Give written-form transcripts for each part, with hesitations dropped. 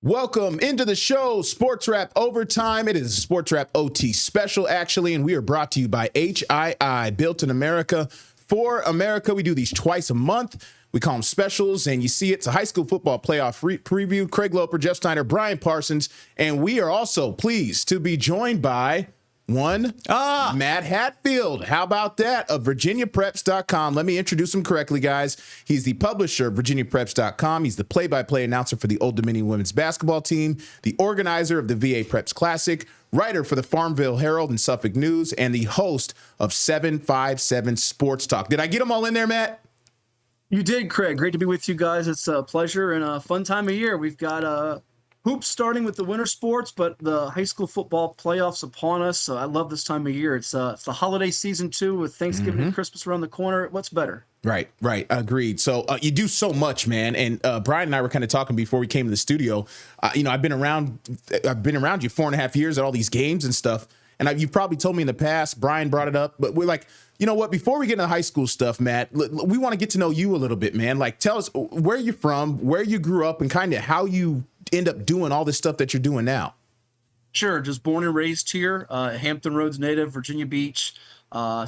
Welcome into the show, Sportswrap Overtime. It is a Sportswrap OT special, actually, and we are brought to you by HII, built in America for America. We do these twice a month. We call them specials, and you see it's a high school football playoff preview. Craig Loper, Jeff Steiner, Brian Parsons, and we are also pleased to be joined by Matt Hatfield. How about that? Of VirginiaPreps.com. Let me introduce him correctly, guys. He's the publisher of VirginiaPreps.com. He's the play-by-play announcer for the Old Dominion women's basketball team, the organizer of the VA Preps Classic, writer for the Farmville Herald and Suffolk News, and the host of 757 Sports Talk. Did I get them all in there, Matt? You did, Craig. Great to be with you guys. It's a pleasure and a fun time of year. We've got hoops starting with the winter sports, but the high school football playoffs upon us. So I love this time of year. It's the holiday season too, with Thanksgiving and Christmas around the corner. What's better? Right. Agreed. So you do so much, man. And Brian and I were kind of talking before we came to the studio. I've been around you 4.5 years at all these games and stuff. And you've probably told me in the past, Brian brought it up, but we're like, you know what, before we get into the high school stuff, Matt, we want to get to know you a little bit, man. Like, tell us where you're from, where you grew up, and kind of how you end up doing all this stuff that you're doing now. Sure. Just born and raised here, Hampton Roads native, Virginia Beach. I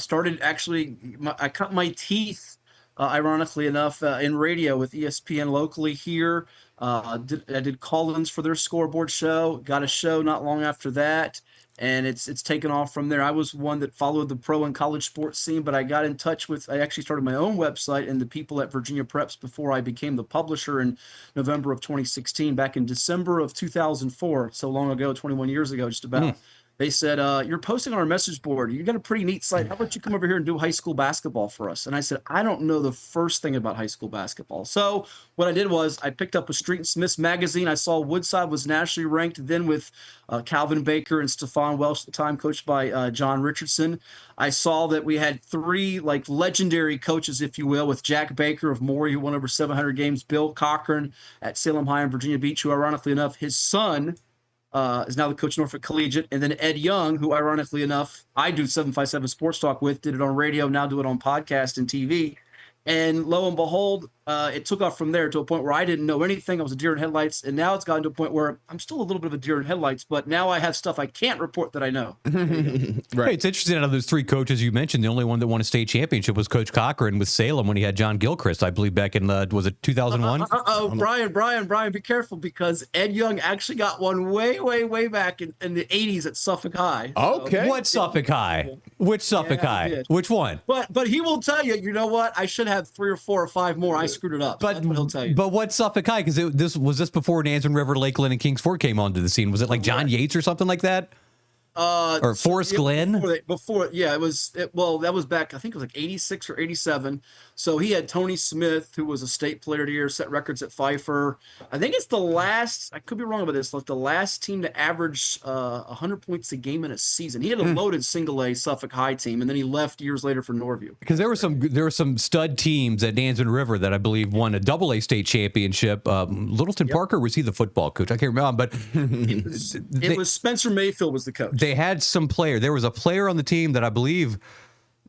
cut my teeth, ironically enough, in radio with ESPN locally here. I did call-ins for their scoreboard show, got a show not long after that. And it's taken off from there. I was one that followed the pro and college sports scene, but I got in touch with, I actually started my own website and the people at Virginia Preps before I became the publisher in November of 2016, back in December of 2004, so long ago, 21 years ago, just about. They said, you're posting on our message board. You got a pretty neat site. How about you come over here and do high school basketball for us? And I said, I don't know the first thing about high school basketball. So what I did was I picked up a Street and Smith's magazine. I saw Woodside was nationally ranked then with Calvin Baker and Stephon Welsh at the time, coached by John Richardson. I saw that we had three legendary coaches, if you will, with Jack Baker of Maury, who won over 700 games, Bill Cochran at Salem High in Virginia Beach, who ironically enough, his son is now the coach of Norfolk Collegiate, and then Ed Young, who ironically enough, I do 757 Sports Talk with, did it on radio, now do it on podcast and TV. And lo and behold, it took off from there to a point where I didn't know anything. I was a deer in headlights, and now it's gotten to a point where I'm still a little bit of a deer in headlights, but now I have stuff I can't report that I know. Right. Hey, it's interesting, out of those three coaches you mentioned, the only one that won a state championship was Coach Cochran with Salem when he had John Gilchrist, I believe, back in, was it 2001? Brian, be careful, because Ed Young actually got one way back in the 80s at Suffolk High. Okay. What Suffolk High? Which Suffolk High? Which one? But he will tell you, you know what? I should have 3 or 4 or 5 more. I screwed it up. But that's what he'll tell you. But what Suffolk High? Because this was before Nansen River, Lakeland, and Kings Ford came onto the scene. Was it like John Yates or something like that? Or Forest Glen? That was back, I think it was like 86 or 87. So he had Tony Smith, who was a state player of the year, set records at Pfeiffer. I think it's the last, I could be wrong about this, like the last team to average 100 points a game in a season. He had a loaded single A Suffolk High team, and then he left years later for Norview. Because there were some stud teams at Nansen River that I believe won a AA state championship. Littleton Parker, was he the football coach? I can't remember, but it was Spencer Mayfield was the coach. They had some player. There was a player on the team that I believe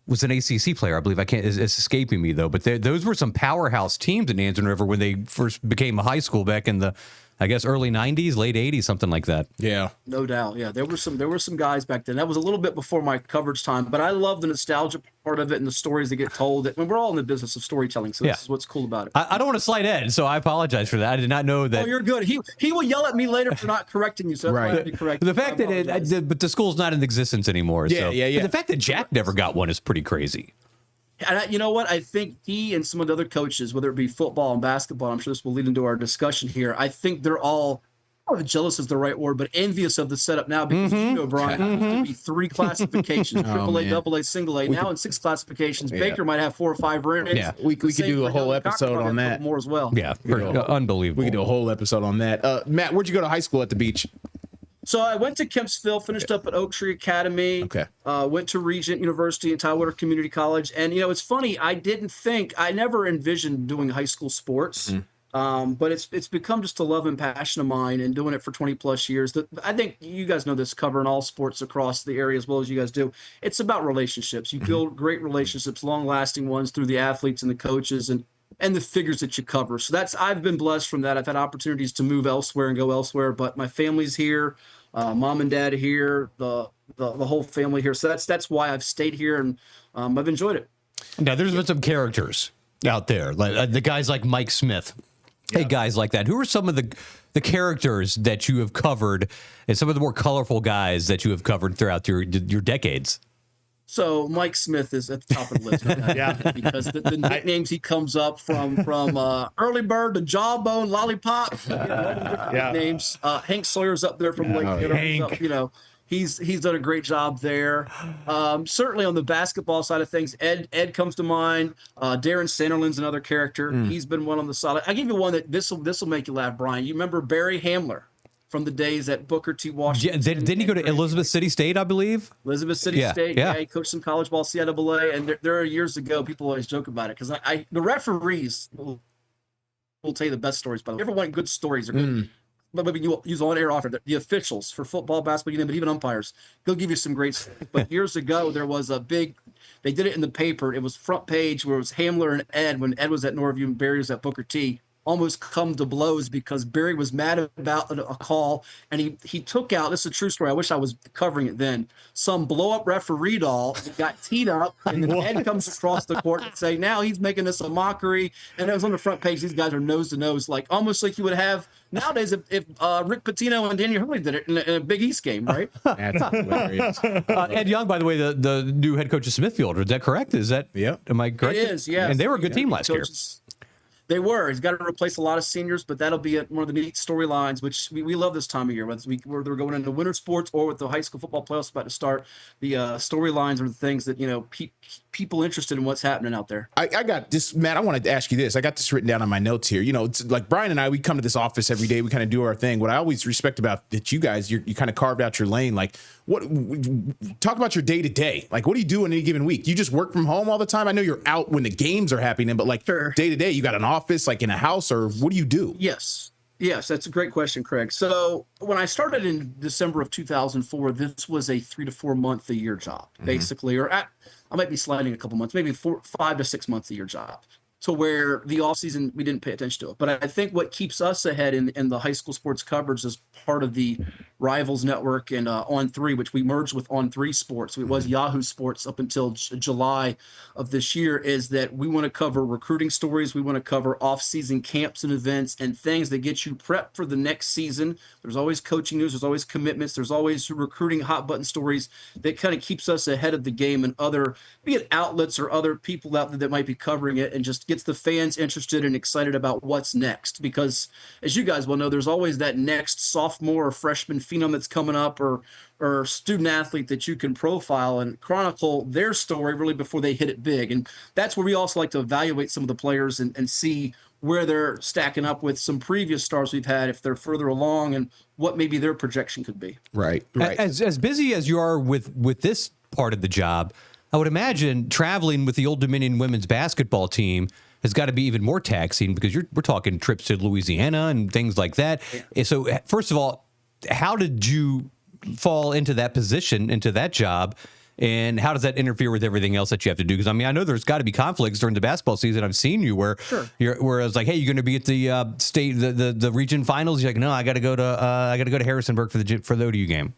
was an ACC player. I believe it's escaping me though. But those were some powerhouse teams in Nansen River when they first became a high school back in the, I guess, early 90s, late 80s, something like that. Yeah. No doubt. Yeah, there were some guys back then. That was a little bit before my coverage time, but I love the nostalgia part of it and the stories that get told. I mean, we're all in the business of storytelling, so this is what's cool about it. I don't want to slight Ed, so I apologize for that. I did not know that. Oh, you're good. He will yell at me later for not correcting you, so that's why I be corrected. The fact but the school's not in existence anymore. Yeah. But the fact that Jack never got one is pretty crazy. And you know what? I think he and some of the other coaches, whether it be football and basketball, I'm sure this will lead into our discussion here, I think they're all, jealous is the right word, but envious of the setup now, because Brian, it used to be 3 classifications, AAA, AA, single A. Now in 6 classifications, Baker might have 4 or 5 rings. Yeah, we could do a whole episode on that. More as well. Yeah, unbelievable. We could do a whole episode on that. Matt, where'd you go to high school at the beach? So I went to Kempsville, finished up at Oak Tree Academy. Okay. Went to Regent University and Tidewater Community College. And, it's funny, I never envisioned doing high school sports. But it's become just a love and passion of mine, and doing it for 20 plus years. I think you guys know this, covering all sports across the area as well as you guys do. It's about relationships. You build great relationships, long lasting ones, through the athletes and the coaches. And and the figures that you cover. So I've been blessed from that. I've had opportunities to move elsewhere and go elsewhere, but my family's here, mom and dad here, the whole family here. So that's why I've stayed here, and I've enjoyed it. Now, there's been some characters out there, like the guys like Mike Smith. Hey, guys like that. Who are some of the characters that you have covered, and some of the more colorful guys that you have covered throughout your decades? So Mike Smith is at the top of the list, right? Because the nicknames he comes up from Early Bird to Jawbone, Lollipop, nicknames. Hank Sawyer's up there from Lake. Hank. He's done a great job there. Certainly on the basketball side of things, Ed comes to mind. Darren Sanderlin's another character. He's been one on the solid. I give you one that this will make you laugh, Brian. You remember Barry Hamler from the days at Booker T. Washington? Yeah, didn't he go to Elizabeth City State, I believe? Elizabeth City State. Yeah, he coached some college ball, CIAA, and there are years ago people always joke about it because the referees will tell you the best stories. By the way, everyone good stories are good. But maybe you use on-air offer the officials for football, basketball, but even umpires, they'll give you some great stuff. But years ago, there was a big, they did it in the paper. It was front page where it was Hamler and Ed when Ed was at Norview and Barry was at Booker T. Almost come to blows because Barry was mad about a call, and he took out, this is a true story, I wish I was covering it then, some blow-up referee doll that got teed up, and then Ed comes across the court and say, now he's making this a mockery, and it was on the front page, these guys are nose-to-nose, like almost like you would have nowadays if Rick Pitino and Daniel Hurley did it in a Big East game, right? That's hilarious. Ed Young, by the way, the new head coach of Smithfield, is that correct? Is that, am I correct? It is, yeah. And they were a good team last year. They were. He's got to replace a lot of seniors, but that'll be one of the neat storylines, which we love this time of year. Whether they're going into winter sports or with the high school football playoffs about to start, the storylines are the things that people interested in what's happening out there. I got this, Matt. I wanted to ask you this. I got this written down on my notes here. It's like Brian and I. We come to this office every day. We kind of do our thing. What I always respect about that, you guys, you kind of carved out your lane. Like, talk about your day to day. Like, what do you do in any given week? You just work from home all the time. I know you're out when the games are happening, but like day to day, you got an office, like in a house, or what do you do? Yes, that's a great question, Craig. So when I started in December of 2004, this was a 3 to 4 month a year job, basically, or I might be sliding a couple months, maybe 5 to 6 months a year job. To where the off season we didn't pay attention to it. But I think what keeps us ahead in the high school sports coverage is part of the Rivals Network and On3, which we merged with On3 Sports. So it was Yahoo Sports up until July of this year, is that we want to cover recruiting stories. We want to cover off-season camps and events and things that get you prepped for the next season. There's always coaching news. There's always commitments. There's always recruiting hot button stories that kind of keeps us ahead of the game and other, be it outlets or other people out there that might be covering it, and just gets the fans interested and excited about what's next. Because as you guys well know, there's always that next sophomore or freshman phenom that's coming up, or student athlete that you can profile and chronicle their story really before they hit it big. And that's where we also like to evaluate some of the players and see where they're stacking up with some previous stars we've had, if they're further along, and what maybe their projection could be. Right. As busy as you are with this part of the job, I would imagine traveling with the Old Dominion women's basketball team has got to be even more taxing, because we're talking trips to Louisiana and things like that. Yeah. So first of all, how did you fall into that position, into that job, and how does that interfere with everything else that you have to do? Because I know there's got to be conflicts during the basketball season. I've seen you where where I was like, hey, you're going to be at the state the region finals. You're like, no, I got to go to Harrisonburg for the ODU game.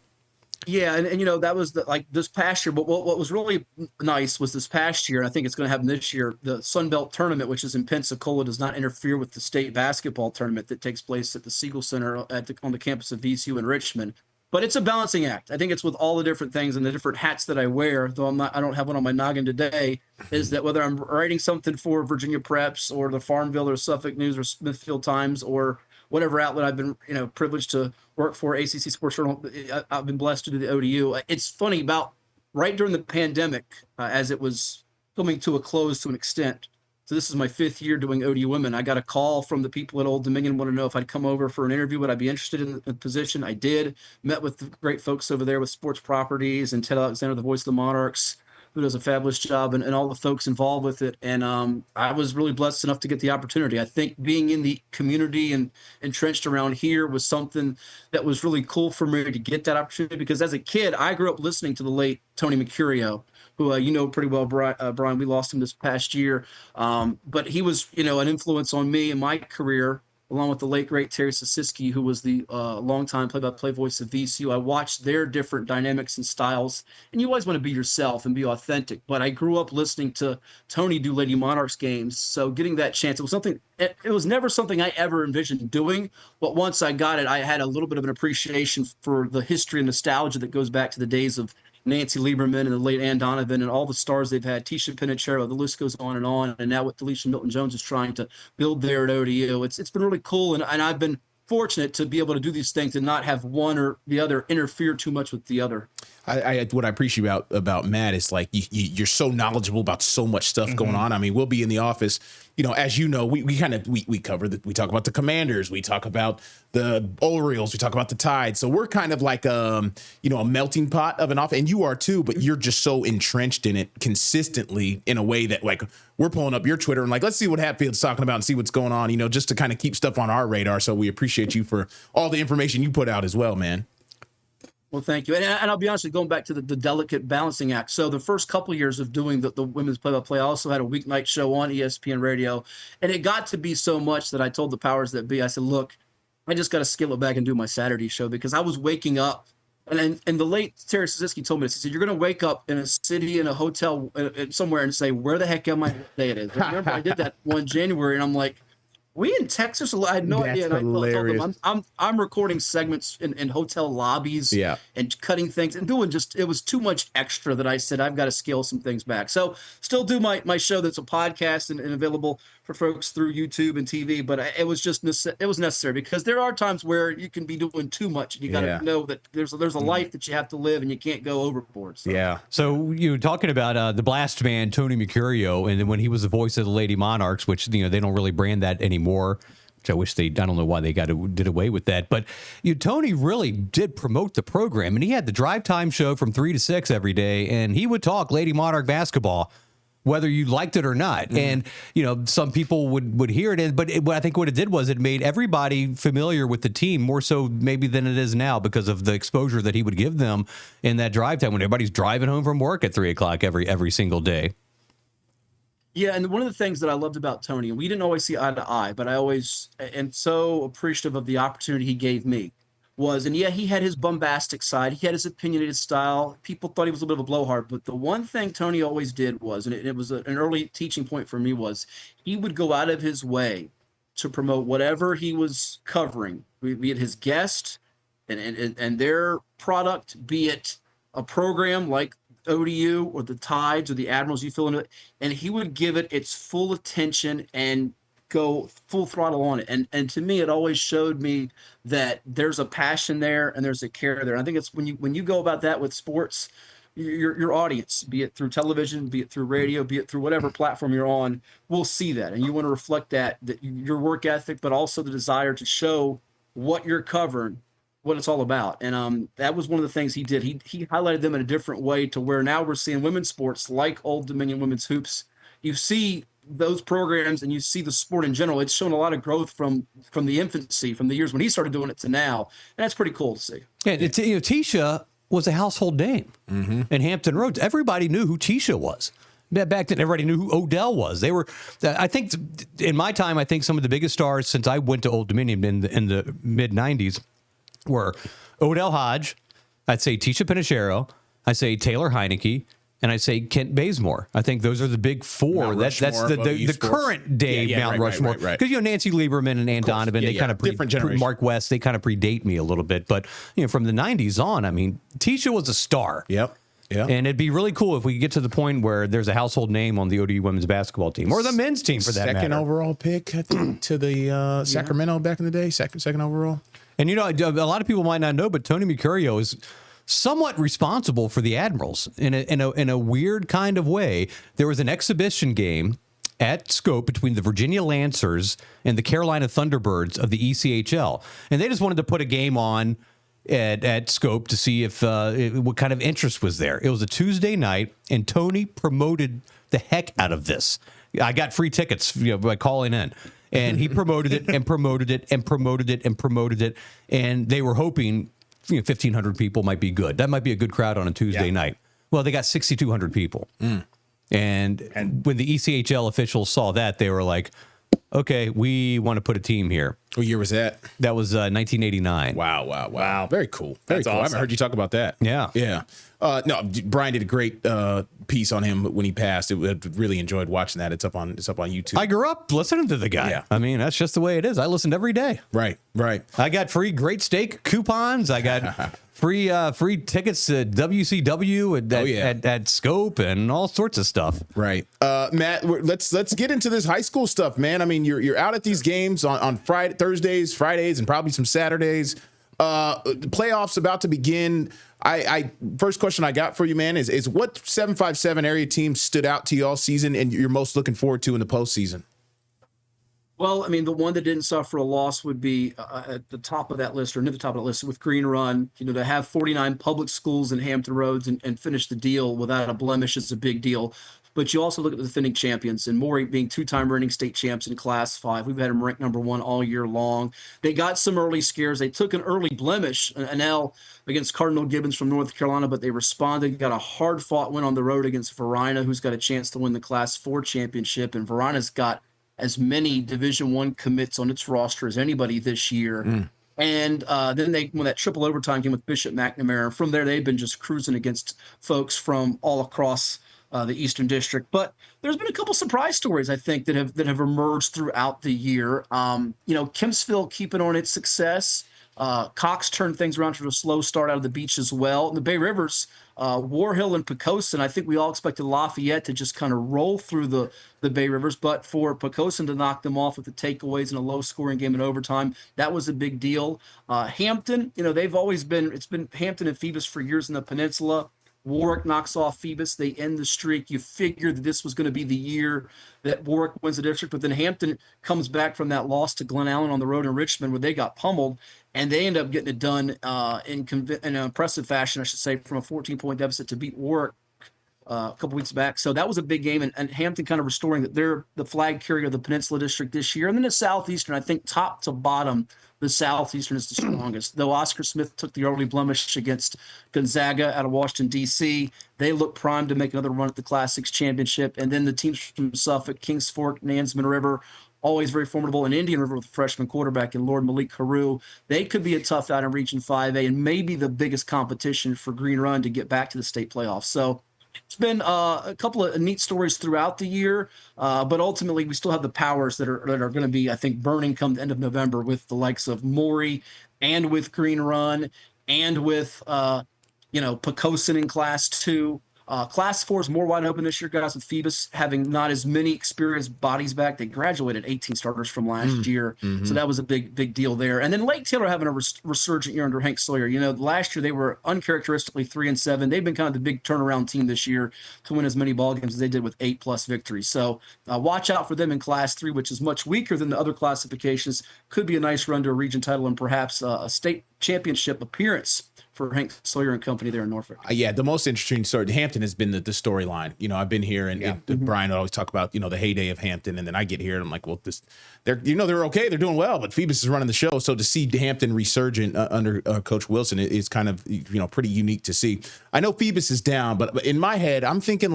Yeah, and that was this past year. But what was really nice was this past year, and I think it's going to happen this year, the Sun Belt Tournament, which is in Pensacola, does not interfere with the state basketball tournament that takes place at the Siegel Center on the campus of VCU in Richmond. But it's a balancing act. I think it's with all the different things and the different hats that I wear, though I don't have one on my noggin today, is that whether I'm writing something for Virginia Preps or the Farmville or Suffolk News or Smithfield Times or whatever outlet I've been privileged to work for, ACC Sports Journal, I've been blessed to do the ODU. It's funny, about right during the pandemic, as it was coming to a close to an extent. So this is my 5th year doing ODU Women. I got a call from the people at Old Dominion, want to know if I'd come over for an interview. Would I be interested in the position? I did. Met with the great folks over there with Sports Properties and Ted Alexander, the voice of the Monarchs. who does a fabulous job, and all the folks involved with it. And I was really blessed enough to get the opportunity. I think being in the community and entrenched around here was something that was really cool for me to get that opportunity, because as a kid, I grew up listening to the late Tony Mccurio, who you know pretty well, Brian. We lost him this past year. But he was, an influence on me in my career, along with the late, great Terry Sasiski, who was the longtime play-by-play voice of VCU. I watched their different dynamics and styles, and you always want to be yourself and be authentic. But I grew up listening to Tony do Lady Monarchs games, so getting that chance, it was never something I ever envisioned doing, but once I got it, I had a little bit of an appreciation for the history and nostalgia that goes back to the days of Nancy Lieberman and the late Ann Donovan and all the stars they've had, Tisha Pinachero, the list goes on, and now what Delisha Milton-Jones is trying to build there at ODU. It's been really cool, and I've been fortunate to be able to do these things and not have one or the other interfere too much with the other. What I appreciate about Matt is like you're so knowledgeable about so much stuff going on. I mean, we'll be in the office, as you know, we cover we talk about the Commanders, we talk about the Orioles, we talk about the Tide. So we're kind of like a melting pot of an office, and you are too, but you're just so entrenched in it consistently in a way that like we're pulling up your Twitter and like, let's see what Hatfield's talking about and see what's going on, just to kind of keep stuff on our radar. So we appreciate you for all the information you put out as well, man. Well, thank you. And I'll be honest, going back to the delicate balancing act. So the first couple of years of doing the women's play-by-play, I also had a weeknight show on ESPN radio. And it got to be so much that I told the powers that be, I said, look, I just got to scale it back and do my Saturday show, because I was waking up. And the late Terry Sasiski told me this. He said, you're going to wake up in a city, in a hotel somewhere and say, where the heck am I? What day it is. I remember I did that one January, and I'm like, we in Texas? I had no idea. And I told them, I'm recording segments in hotel lobbies, and cutting things and doing it was too much extra that I said, I've got to scale some things back. So still do my show that's a podcast and available for folks through YouTube and TV, but it was necessary, because there are times where you can be doing too much, and you got to know that there's a life that you have to live, and you can't go overboard. So. Yeah. So you're talking about the blast man, Tony Mccurio, and then when he was the voice of the Lady Monarchs, which, they don't really brand that anymore, which I wish I don't know why they did away with that. But Tony really did promote the program, and he had the drive time show from 3 to 6 every day, and he would talk Lady Monarch basketball, whether you liked it or not. And, some people would hear it, but I think what it did was it made everybody familiar with the team more so maybe than it is now, because of the exposure that he would give them in that drive time when everybody's driving home from work at 3 o'clock every single day. Yeah, and one of the things that I loved about Tony, and we didn't always see eye to eye, but I always am so appreciative of the opportunity he gave me, and he had his bombastic side. He had his opinionated style. People thought he was a little bit of a blowhard, but the one thing Tony always did was, and it was an early teaching point for me, was he would go out of his way to promote whatever he was covering, be it his guest and their product, be it a program like ODU or the Tides or the Admirals, you fill into it, and he would give it its full attention and go full throttle on it. And to me, it always showed me that there's a passion there and there's a care there. And I think it's when you go about that with sports, your audience, be it through television, be it through radio, be it through whatever platform you're on, will see that. And you want to reflect that your work ethic, but also the desire to show what you're covering, what it's all about. And that was one of the things he did. He highlighted them in a different way, to where now we're seeing women's sports like Old Dominion Women's Hoops. You see those programs and you see the sport in general. It's shown a lot of growth from the infancy, from the years when he started doing it to now. And that's pretty cool to see. Yeah, Tisha was a household name in Hampton Roads. Everybody knew who Tisha was. Back then, everybody knew who Odell was. They were, I think, in my time, I think some of the biggest stars since I went to Old Dominion in the mid 90s were Odell Hodge, I'd say Tisha Pinachero, I'd say Taylor Heineke, and I'd say Kent Bazemore. I think those are the big four. That's the current day Mount Rushmore. Because Nancy Lieberman and Ann Donovan, they kind of different generation. Mark West, they kind of predate me a little bit. But from the 90s on, I mean, Tisha was a star. Yep. Yeah. And it'd be really cool if we could get to the point where there's a household name on the ODU women's basketball team, or the men's team for that matter. Second overall pick, I think, to the Sacramento back in the day. Second overall. And a lot of people might not know, but Tony Mccurio is somewhat responsible for the Admirals in a weird kind of way. There was an exhibition game at Scope between the Virginia Lancers and the Carolina Thunderbirds of the ECHL, and they just wanted to put a game on at Scope to see if what kind of interest was there. It was a Tuesday night, and Tony promoted the heck out of this. I got free tickets by calling in, and he promoted it and promoted it and promoted it and promoted it, and they were hoping 1,500 people might be good. That might be a good crowd on a Tuesday night. Well, they got 6,200 people, and when the ECHL officials saw that, they were like, okay, we want to put a team here. What year was that? That was 1989. Wow. Very cool. Very That's cool. awesome. I haven't heard you talk about that. Yeah. Yeah. No, Brian did a great piece on him when he passed. I really enjoyed watching that. It's up on YouTube. I grew up listening to the guy. Yeah. I mean, that's just the way it is. I listened every day. Right. I got free great steak coupons. I got free tickets to WCW at Scope and all sorts of stuff. Right. Matt, let's get into this high school stuff, man. I mean, you're out at these games on Thursdays, Fridays, and probably some Saturdays. The playoffs about to begin. I first question I got for you, man, is what 757 area team stood out to you all season and you're most looking forward to in the postseason? Well, I mean, the one that didn't suffer a loss would be at the top of that list, or near the top of the list, with Green Run. To have 49 public schools in Hampton Roads and finish the deal without a blemish is a big deal. But you also look at the defending champions, and Maury being two-time reigning state champs in Class 5. We've had them ranked number 1 all year long. They got some early scares. They took an early blemish, an L against Cardinal Gibbons from North Carolina, but they responded, got a hard-fought win on the road against Varina, who's got a chance to win the Class 4 championship, and Varina's got as many Division I commits on its roster as anybody this year. And then they won that triple overtime game with Bishop McNamara. From there, they've been just cruising against folks from all across the Eastern District. But there's been a couple surprise stories, I think, that have emerged throughout the year. Kempsville keeping on its success. Cox turned things around to a slow start out of the beach as well. And the Bay Rivers, War Hill and Poquoson, I think we all expected Lafayette to just kind of roll through the Bay Rivers, but for Poquoson to knock them off with the takeaways in a low-scoring game in overtime, that was a big deal. Hampton, they've always it's been Hampton and Phoebus for years in the peninsula. Warwick knocks off Phoebus. They end the streak. You figured that this was going to be the year that Warwick wins the district, but then Hampton comes back from that loss to Glen Allen on the road in Richmond where they got pummeled, and they end up getting it done in an impressive fashion, I should say, from a 14-point deficit to beat Warwick a couple weeks back. So that was a big game, and Hampton kind of restoring that they're the flag carrier of the Peninsula District this year. And then the Southeastern, I think top to bottom, the Southeastern is the strongest. Though Oscar Smith took the early blemish against Gonzaga out of Washington, D.C., they look primed to make another run at the Class 6 championship. And then the teams from Suffolk, Kings Fork, Nansemond River, always very formidable, and Indian River with a freshman quarterback in Lord Malik Carew. They could be a tough out in Region 5A and maybe the biggest competition for Green Run to get back to the state playoffs. So it's been a couple of neat stories throughout the year, but ultimately we still have the powers that are going to be, I think, burning come the end of November with the likes of Maury and with Green Run and with Poquoson in Class 2. Class 4 is more wide open this year, guys, with Phoebus having not as many experienced bodies back. They graduated 18 starters from last year, so that was a big deal there. And then Lake Taylor having a resurgent year under Hank Sawyer. Last year they were uncharacteristically 3-7. They've been kind of the big turnaround team this year to win as many ball games as they did with 8+ victories. So watch out for them in Class 3, which is much weaker than the other classifications. Could be a nice run to a region title and perhaps a state championship appearance for Hank Sawyer and company there in Norfolk. Yeah, the most interesting story, Hampton has been the storyline. I've been here and Brian would always talk about, the heyday of Hampton. And then I get here and I'm like, well, they're okay. They're doing well, but Phoebus is running the show. So to see Hampton resurgent under Coach Wilson is kind of, pretty unique to see. I know Phoebus is down, but in my head, I'm thinking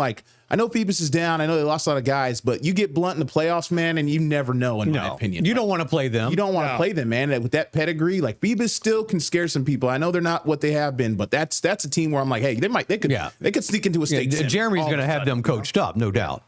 I know Phoebus is down. I know they lost a lot of guys, but you get Blunt in the playoffs, man, and you never know, in my opinion. You don't want to play them. You don't want to play them, man. With that pedigree, Phoebus still can scare some people. I know they're not what they have been, but that's a team where I'm like, hey, they could sneak into a state. Jeremy's going to have them coached up, no doubt.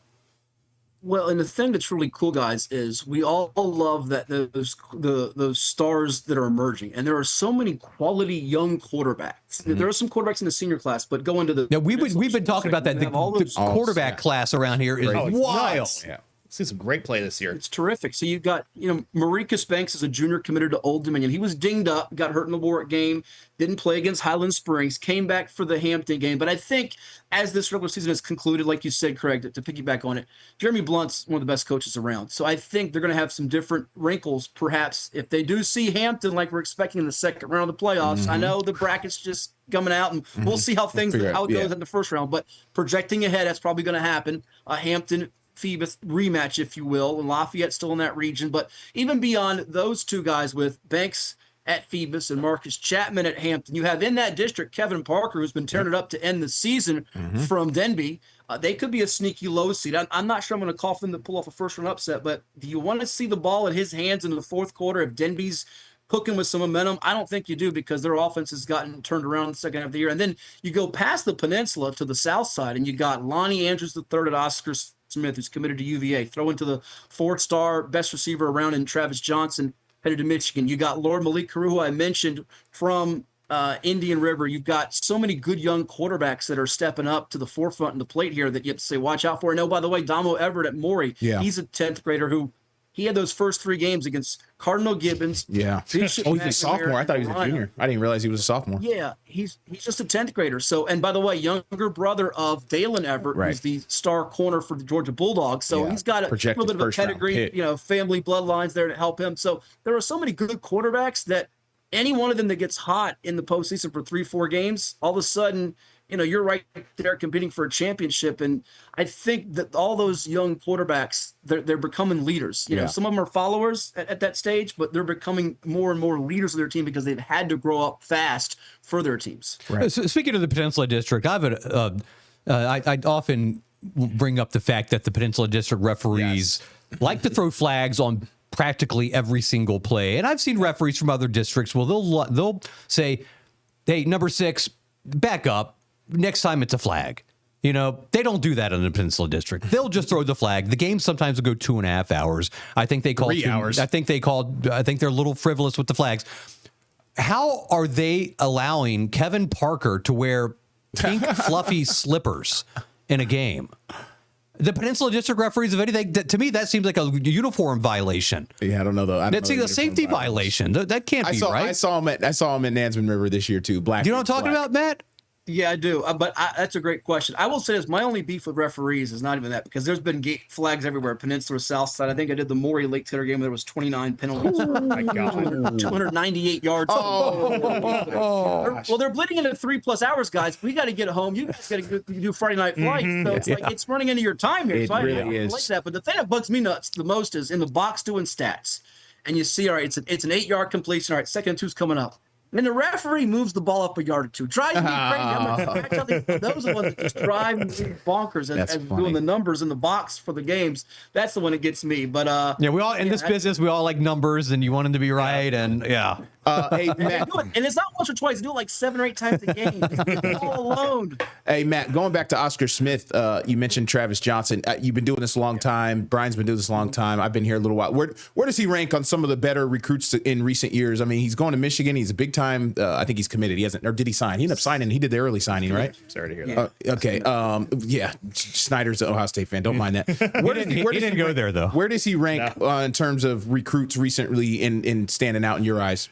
Well, and the thing that's really cool, guys, is we all love that those stars that are emerging, and there are so many quality young quarterbacks. There are some quarterbacks in the senior class, but go into the we've been talking about that. The quarterback class around here is wild. Yeah. seen some great play this year. It's terrific. So you've got, Maricus Banks is a junior committed to Old Dominion. He was dinged up, got hurt in the Warwick game, didn't play against Highland Springs, came back for the Hampton game. But I think as this regular season has concluded, like you said, Craig, to piggyback on it, Jeremy Blunt's one of the best coaches around. So I think they're going to have some different wrinkles, perhaps, if they do see Hampton like we're expecting in the second round of the playoffs. I know the bracket's just coming out, and we'll see how it goes in the first round. But projecting ahead, that's probably going to happen. Hampton Phoebus rematch, if you will, and Lafayette still in that region. But even beyond those two guys with Banks at Phoebus and Marcus Chapman at Hampton, you have in that district Kevin Parker, who's been tearing it up to end the season from Denby. They could be a sneaky low seed. I'm not sure I'm going to call for them to pull off a first-round upset, but do you want to see the ball in his hands in the fourth quarter if Denby's cooking with some momentum? I don't think you do, because their offense has gotten turned around in the second half of the year. And then you go past the peninsula to the south side, and you got Lonnie Andrews III at Oscar Smith, who's committed to UVA. Throw into the four-star best receiver around in Travis Johnson, headed to Michigan. You got Lord Malik-Carew, who I mentioned, from Indian River. You've got so many good young quarterbacks that are stepping up to the forefront in the plate here that you have to say, watch out for. And oh, by the way, Damo Everett at Maury, he's a 10th grader who he had those first three games against Cardinal Gibbons. Yeah. He's a sophomore. I thought he was a junior. I didn't realize he was a sophomore. Yeah, he's just a 10th grader. So, and by the way, younger brother of Dalen Everett, who's the star corner for the Georgia Bulldogs. So he's got a little bit of a pedigree, family bloodlines there to help him. So there are so many good quarterbacks that any one of them that gets hot in the postseason for 3-4 games, all of a sudden, you're right there competing for a championship. And I think that all those young quarterbacks, they're becoming leaders. Some of them are followers at that stage, but they're becoming more and more leaders of their team because they've had to grow up fast for their teams. Right. So speaking of the Peninsula District, I often bring up the fact that the Peninsula District referees like to throw flags on practically every single play. And I've seen referees from other districts, they'll say, hey, number 6, back up. Next time it's a flag. They don't do that in the Peninsula District. They'll just throw the flag. The games sometimes will go 2.5 hours. I think they call 3 hours. I think they're a little frivolous with the flags. How are they allowing Kevin Parker to wear pink fluffy slippers in a game? The Peninsula District referees, if anything, to me, that seems like a uniform violation. Yeah, I don't know though. That's a safety violation. That can't be right. I saw him at Nansemond River this year too. Black. Do you know what I'm talking about, Matt? Yeah, I do. But that's a great question. I will say this. My only beef with referees is not even that, because there's been flags everywhere, Peninsula, South Side. I think I did the Maury Lake Taylor game where there was 29 penalties. Oh, my God. 298 yards. Well, they're bleeding into 3+ hours, guys. We got to get home. You guys got to do Friday night flights. So it's like it's running into your time here. So really is. Like that. But the thing that bugs me nuts the most is in the box doing stats. And you see, all right, it's an 8-yard completion. All right, second and 2's coming up. And the referee moves the ball up a yard or two. Drives me crazy. Those are the ones that just drive me bonkers as doing the numbers in the box for the games. That's the one that gets me. But we all in this business, we all like numbers, and you want them to be right, and Hey, Matt. And it's not once or twice. Do it like 7 or 8 times a game. All alone. Hey, Matt, going back to Oscar Smith, you mentioned Travis Johnson. You've been doing this a long time. Brian's been doing this a long time. I've been here a little while. Where does he rank on some of the better recruits in recent years? I mean, he's going to Michigan. He's a big time. I think he's committed. He hasn't, or did he sign? He ended up signing. He did the early signing, right? Sorry to hear that. Okay. Snyder's an Ohio State fan. Don't mind that. He didn't go there, though. Where does he rank in terms of recruits recently in standing out in your eyes?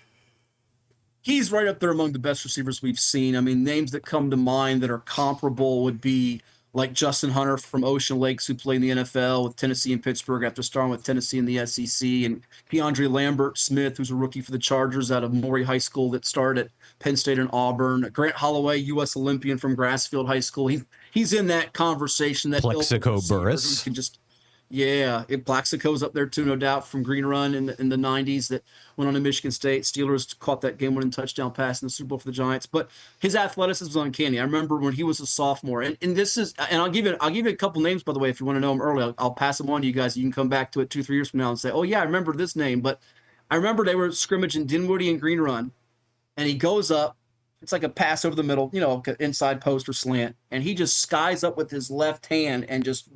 He's right up there among the best receivers we've seen. I mean, names that come to mind that are comparable would be like Justin Hunter from Ocean Lakes, who played in the NFL with Tennessee and Pittsburgh after starting with Tennessee in the SEC, and Keandre Lambert Smith, who's a rookie for the Chargers out of Maury High School that started at Penn State and Auburn. Grant Holloway, U.S. Olympian from Grassfield High School. He's in that conversation. That Plexico Burris. Plaxico's up there too, no doubt, from Green Run in the 90s that went on to Michigan State. Steelers caught that game-winning touchdown pass in the Super Bowl for the Giants. But his athleticism was uncanny. I remember when he was a sophomore, and I'll give you a couple names, by the way, if you want to know them early. I'll pass them on to you guys. You can come back to it 2-3 years from now and say, oh yeah, I remember this name. But I remember they were scrimmaging Dinwiddie and Green Run, and he goes up. It's like a pass over the middle, inside post or slant. And he just skies up with his left hand and just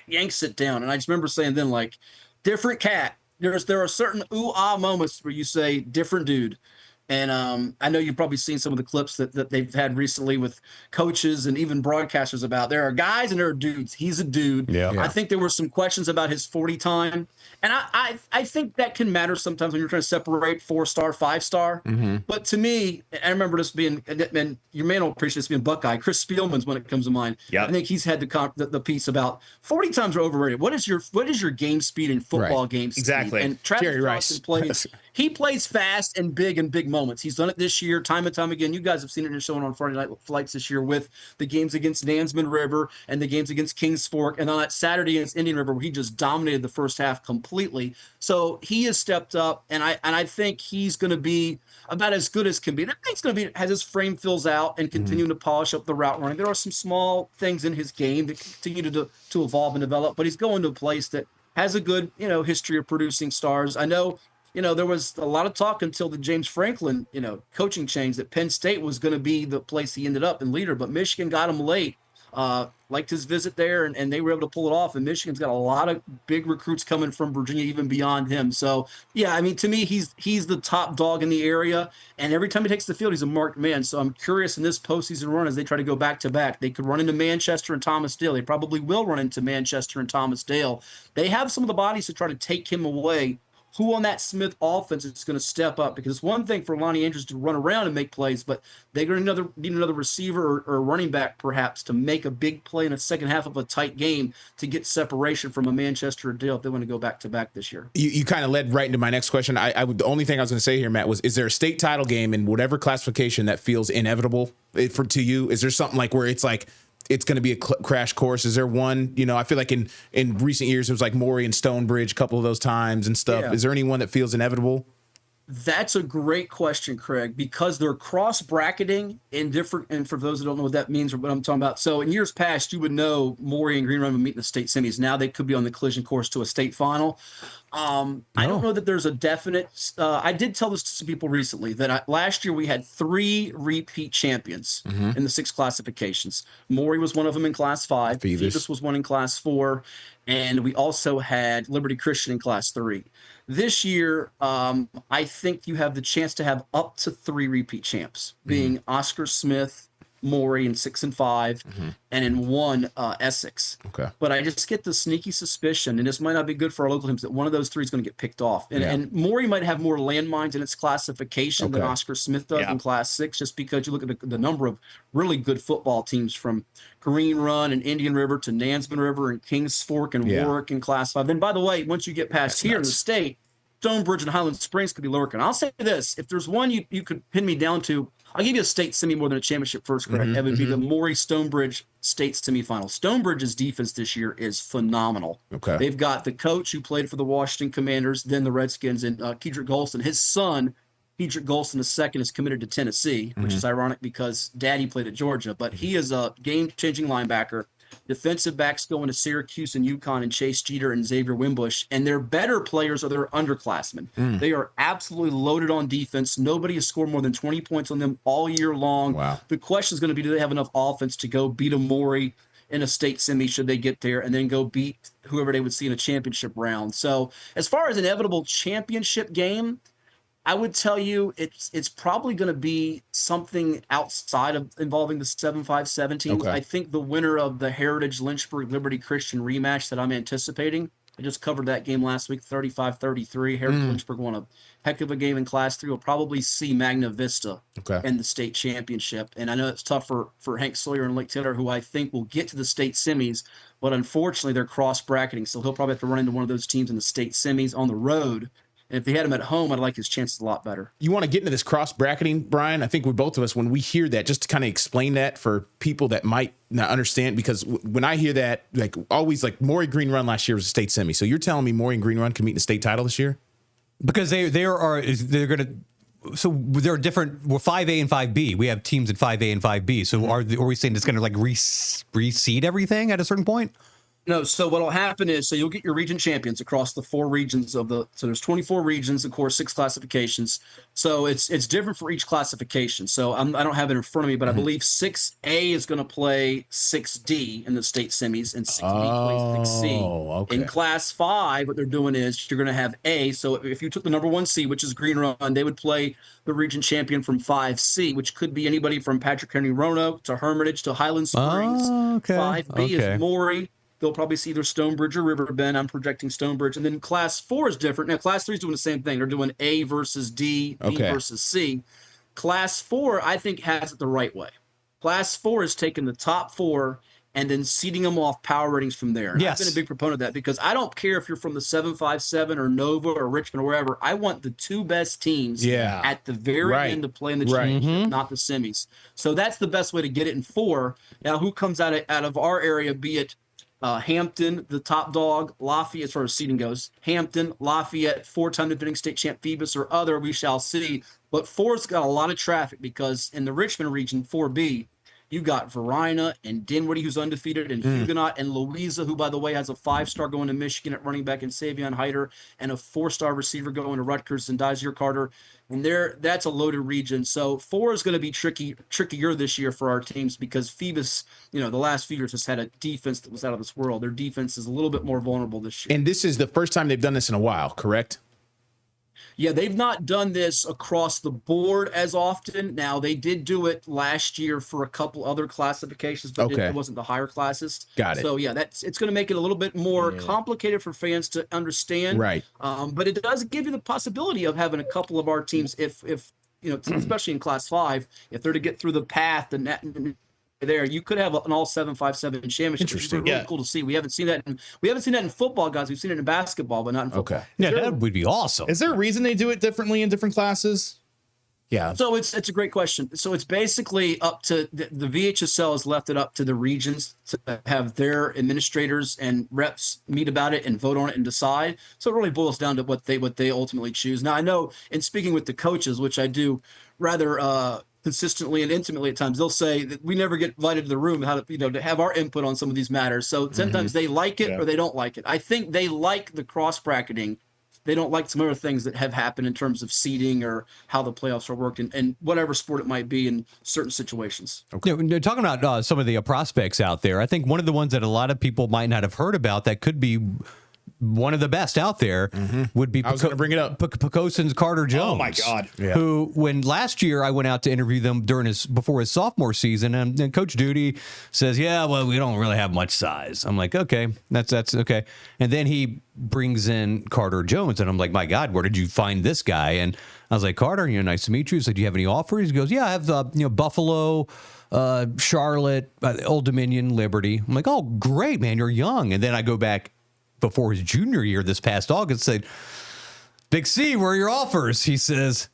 yanks it down. And I just remember saying then, like, different cat. There are certain ooh-ah moments where you say, different dude. And I know you've probably seen some of the clips that they've had recently with coaches and even broadcasters about. There are guys and there are dudes. He's a dude. Yeah. I think there were some questions about his 40 time. And I think that can matter sometimes when you're trying to separate 4-star, 5-star. But to me, I remember this being, and your man will appreciate this being Buckeye, Chris Spielman's when it comes to mind. Yep. I think he's had the piece about 40 times are overrated. What is your game speed in football games? Exactly. And Travis Jerry Rice. Johnson plays. He plays fast and big in big moments. He's done it this year, time and time again. You guys have seen it in showing on Friday Night Flights this year with the games against Nansemond River and the games against Kings Fork, and on that Saturday against Indian River where he just dominated the first half completely. So he has stepped up, and I think he's going to be about as good as can be. And I think he's going to be as his frame fills out and continuing to polish up the route running. There are some small things in his game that continue to evolve and develop, but he's going to a place that has a good history of producing stars. I know. There was a lot of talk until the James Franklin, coaching change that Penn State was going to be the place he ended up in leader, but Michigan got him late. Liked his visit there, and they were able to pull it off. And Michigan's got a lot of big recruits coming from Virginia, even beyond him. So, yeah, I mean, to me, he's the top dog in the area. And every time he takes the field, he's a marked man. So I'm curious in this postseason run as they try to go back to back. They could run into Manchester and Thomas Dale. They probably will run into Manchester and Thomas Dale. They have some of the bodies to try to take him away. Who on that Smith offense is going to step up? Because it's one thing for Lonnie Andrews to run around and make plays, but they're going to need another receiver or running back perhaps to make a big play in the second half of a tight game to get separation from a Manchester or Dale if they want to go back-to-back this year. You kind of led right into my next question. The only thing I was going to say here, Matt, was is there a state title game in whatever classification that feels inevitable to you? Is there something like where it's like, it's going to be a crash course? Is there one, I feel like in recent years, it was like Maury and Stonebridge a couple of those times and stuff. Yeah. Is there anyone that feels inevitable? That's a great question, Craig, because they're cross-bracketing in different, and for those that don't know what that means or what I'm talking about. So in years past, you would know Maury and Green Run would meet in the state semis. Now they could be on the collision course to a state final. I don't know that there's a definite, I did tell this to some people recently that last year we had 3 repeat champions in the 6 classifications. Maury was one of them in class 5. Phoebus was one in class 4. And we also had Liberty Christian in class 3. This year, I think you have the chance to have up to 3 repeat champs, being Oscar Smith, Maury in 6 and 5, and in 1 Essex. Okay. But I just get the sneaky suspicion, and this might not be good for our local teams, that one of those 3 is going to get picked off. And Maury might have more landmines in its classification than Oscar Smith does in class 6, just because you look at the number of really good football teams from Green Run and Indian River to Nansemond River and Kings Fork and Warwick in class 5. And by the way, once you get past in the state, Stonebridge and Highland Springs could be lurking. I'll say this, if there's one you could pin me down to, I'll give you a state semi more than a championship first, correct? That would be the Maury Stonebridge state semifinal. Stonebridge's defense this year is phenomenal. Okay. They've got the coach who played for the Washington Commanders, then the Redskins, and Kedrick Golston. His son, Kedrick Golston II, is committed to Tennessee, which is ironic because Daddy played at Georgia. But he is a game-changing linebacker. Defensive backs going to Syracuse and UConn and Chase Jeter and Xavier Wimbush, and their better players are their underclassmen. They are absolutely loaded on defense. Nobody has scored more than 20 points on them all year long. Wow. The question is going to be, do they have enough offense to go beat a Maury in a state semi should they get there, and then go beat whoever they would see in a championship round? So as far as inevitable championship game, I would tell you it's probably going to be something outside of involving the 7-5-7 teams. Okay. I think the winner of the Heritage Lynchburg Liberty Christian rematch that I'm anticipating, I just covered that game last week, 35-33. Heritage Lynchburg won a heck of a game in Class 3. We'll probably see Magna Vista in the state championship. And I know it's tough for Hank Sawyer and Lake Taylor, who I think will get to the state semis, but unfortunately they're cross-bracketing, so he'll probably have to run into one of those teams in the state semis on the road. And if they had him at home, I'd like his chances a lot better. You want to get into this cross-bracketing, Brian? I think with both of us, when we hear that, just to kind of explain that for people that might not understand, because when I hear that, like always, like Maury Green Run last year was a state semi. So you're telling me Maury and Green Run can meet in the state title this year? Because they're going to. So there are different. We're 5A and 5B. We have teams in 5A and 5B. So are we saying it's going to like reseed everything at a certain point? No, so what'll happen is, so you'll get your region champions across the 4 regions of the. So there's 24 regions, of course, 6 classifications. So it's different for each classification. So I don't have it in front of me, but I believe 6A is going to play 6D in the state semis, and 6B plays 6C. Okay. In Class 5, what they're doing is you're going to have A. So if you took the number 1C, which is Green Run, they would play the region champion from 5C, which could be anybody from Patrick Henry Roanoke to Hermitage to Highland Springs. Oh, okay. 5B is Maury. They'll probably see either Stonebridge or Riverbend. I'm projecting Stonebridge. And then Class 4 is different. Now, Class 3 is doing the same thing. They're doing A versus D, B versus C. Class 4, I think, has it the right way. Class 4 is taking the top 4 and then seeding them off power ratings from there. And I've been a big proponent of that because I don't care if you're from the 757 or Nova or Richmond or wherever. I want the 2 best teams at the very end to play in the championship, not the semis. So that's the best way to get it in 4. Now, who comes out of our area, be it Hampton, the top dog, Lafayette, as far as seeding goes, Hampton, Lafayette, 4-time defending state champ Phoebus, or other, we shall see. But 4's got a lot of traffic because in the Richmond region, 4B, you got Varina and Dinwiddie, who's undefeated, and Huguenot and Louisa, who, by the way, has a 5-star going to Michigan at running back, and Savion Hyder, and a 4-star receiver going to Rutgers and Dazier Carter. And that's a loaded region. So 4 is going to be trickier this year for our teams because Phoebus, the last few years just had a defense that was out of this world. Their defense is a little bit more vulnerable this year. And this is the first time they've done this in a while, correct? Yeah, they've not done this across the board as often. Now, they did do it last year for a couple other classifications, but it wasn't the higher classes. Got it. So, yeah, it's going to make it a little bit more complicated for fans to understand. Right. But it does give you the possibility of having a couple of our teams, if especially in Class 5, if they're to get through the path, there you could have an all 757 championship. Interesting. Really cool to see. We haven't seen that in football, guys. We've seen it in basketball, but not in football. Yeah, that would be awesome. Is there a reason they do it differently in different classes? Yeah. So it's a great question. So it's basically up to the VHSL has left it up to the regions to have their administrators and reps meet about it and vote on it and decide. So it really boils down to what they ultimately choose. Now, I know in speaking with the coaches, which I do rather consistently and intimately at times, they'll say that we never get invited to the room to have our input on some of these matters. So sometimes they like it or they don't like it. I think they like the cross bracketing. They don't like some other things that have happened in terms of seeding or how the playoffs are worked in whatever sport it might be in certain situations. Okay. Talking about some of the prospects out there, I think one of the ones that a lot of people might not have heard about that could be one of the best out there would be I was going to bring it up. Pocosin's Carter Jones. Oh my God! Yeah. Who, when last year I went out to interview them before his sophomore season, and Coach Duty says, "Yeah, well, we don't really have much size." I'm like, "Okay, that's okay." And then he brings in Carter Jones, and I'm like, "My God, where did you find this guy?" And I was like, "Carter, nice to meet you." So, do you have any offers? He goes, "Yeah, I have Buffalo, Charlotte, Old Dominion, Liberty." I'm like, "Oh, great, man, you're young." And then I go back before his junior year this past August, said, "Big C, where are your offers?" He says,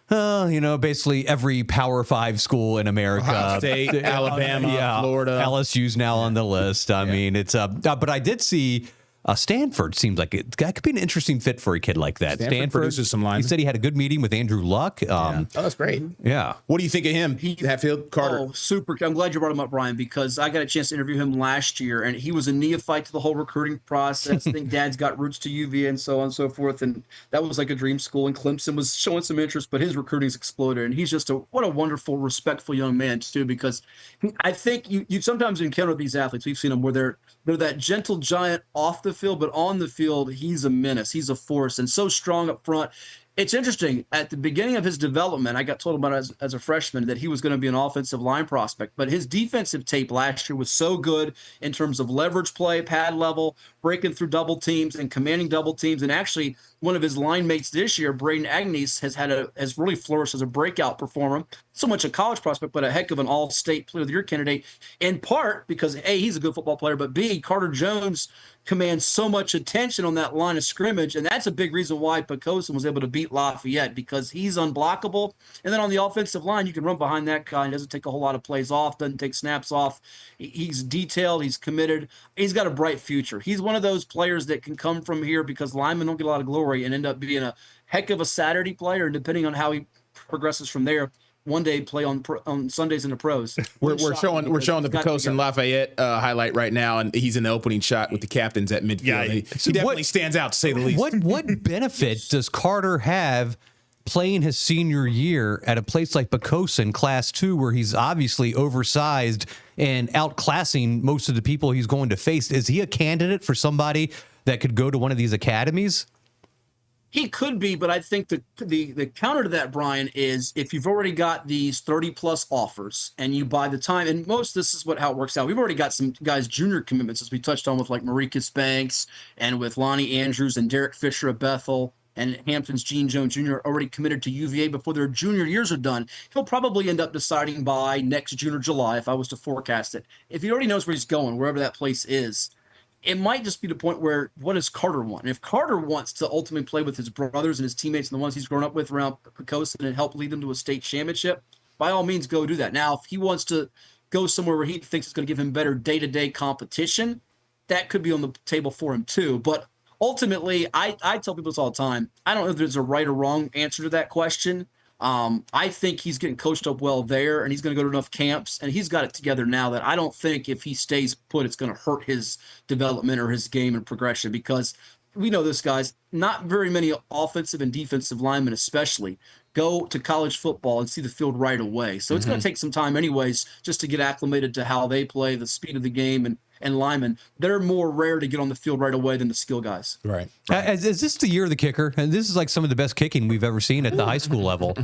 basically every Power 5 school in America. Ohio State, Alabama, Florida. LSU's now on the list. I mean, it's but I did see Stanford seems like that could be an interesting fit for a kid like that. Stanford produces some linemen. He said he had a good meeting with Andrew Luck. Oh, that's great. Yeah. What do you think of him, Hatfield, Carter? Oh, super. I'm glad you brought him up, Brian, because I got a chance to interview him last year, and he was a neophyte to the whole recruiting process. I think Dad's got roots to UVA and so on and so forth, and that was like a dream school, and Clemson was showing some interest, but his recruiting's exploded, and he's just what a wonderful, respectful young man, too, because I think you sometimes encounter these athletes. We've seen them where they're that gentle giant off the field, but on the field, he's a menace. He's a force and so strong up front. It's interesting. At the beginning of his development, I got told about it as a freshman that he was going to be an offensive line prospect. But his defensive tape last year was so good in terms of leverage play, pad level, breaking through double teams and commanding double teams. And actually, one of his line mates this year, Braden Agnes, has really flourished as a breakout performer. So much a college prospect, but a heck of an all-state player of the year candidate. In part because, A, he's a good football player, but B, Carter Jones commands so much attention on that line of scrimmage, and that's a big reason why Pocosin was able to beat Lafayette, because he's unblockable. And then on the offensive line, you can run behind that guy. He doesn't take a whole lot of plays off, doesn't take snaps off. He's detailed, he's committed. He's got a bright future. He's one of those players that can come from here because linemen don't get a lot of glory and end up being a heck of a Saturday player, and depending on how he progresses from there, one day play on Sundays in the pros. We're showing the Picosin Lafayette highlight right now, and he's in the opening shot with the captains at midfield. Yeah, he definitely stands out, to say the least. What benefit does Carter have playing his senior year at a place like Picosin Class 2, where he's obviously oversized and outclassing most of the people he's going to face? Is he a candidate for somebody that could go to one of these academies? He could be, but I think the counter to that, Brian, is if you've already got these 30-plus offers and you buy the time, and this is how it works out. We've already got some guys' junior commitments, as we touched on with like Maricus Banks and with Lonnie Andrews and Derek Fisher of Bethel, and Hampton's Gene Jones Jr. already committed to UVA before their junior years are done. He'll probably end up deciding by next June or July, if I was to forecast it. If he already knows where he's going, wherever that place is, it might just be the point where, what does Carter want? And if Carter wants to ultimately play with his brothers and his teammates and the ones he's grown up with around Picosin and help lead them to a state championship, by all means, go do that. Now, if he wants to go somewhere where he thinks it's going to give him better day-to-day competition, that could be on the table for him too. But ultimately, I tell people this all the time. I don't know if there's a right or wrong answer to that question. I think he's getting coached up well there, and he's going to go to enough camps, and he's got it together now that I don't think if he stays put, it's going to hurt his development or his game and progression, because we know this, guys, not very many offensive and defensive linemen especially go to college football and see the field right away. So it's going to take some time anyways just to get acclimated to how they play, the speed of the game, and linemen. They're more rare to get on the field right away than the skill guys. Right. Is this the year of the kicker? And this is like some of the best kicking we've ever seen at the high school level.